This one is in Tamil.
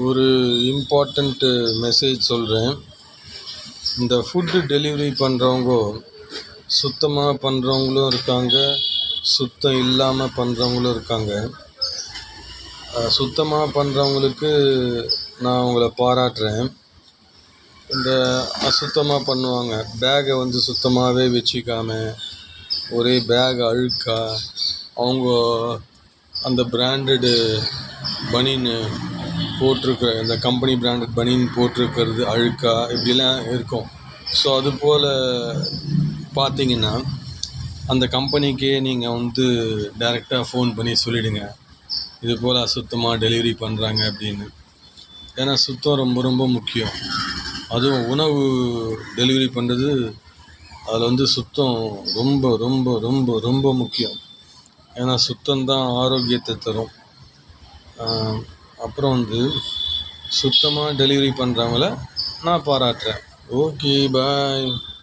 ஒரு இம்பார்ட்டண்ட்டு மெசேஜ் சொல்கிறேன். இந்த ஃபுட்டு டெலிவரி பண்ணுறவங்க சுத்தமாக பண்ணுறவங்களும் இருக்காங்க, சுத்தம் இல்லாமல் பண்ணுறவங்களும் இருக்காங்க. சுத்தமாக பண்ணுறவங்களுக்கு நான் அவங்கள பாராட்டுறேன். இந்த அசுத்தமாக பண்ணுவாங்க, பேக்கை சுத்தமாகவே வச்சுக்காம ஒரே பேக் அழுக்கா, அவங்க அந்த பிராண்டடு பனியனு போட்டிருக்கிற இந்த கம்பெனி பிராண்டட் பனியன் போட்டிருக்கிறது அழுக்கா இப்படிலாம் இருக்கும். ஸோ அதுபோல் பார்த்தீங்கன்னா அந்த கம்பெனிக்கே நீங்கள் டைரெக்டாக ஃபோன் பண்ணி சொல்லிவிடுங்க, இது போல் அசுத்தமாக டெலிவரி பண்ணுறாங்க அப்படின்னு. ஏன்னா சுத்தம் ரொம்ப ரொம்ப முக்கியம். அதுவும் உணவு டெலிவரி பண்ணுறது, அதில் சுத்தம் ரொம்ப ரொம்ப ரொம்ப ரொம்ப முக்கியம். ஏன்னா சுத்தம்தான் ஆரோக்கியத்தை தரும். அப்புறம் சுத்தமாக டெலிவரி பண்ணுறவங்கள நான் பாராட்டுறேன். ஓகே, பாய்.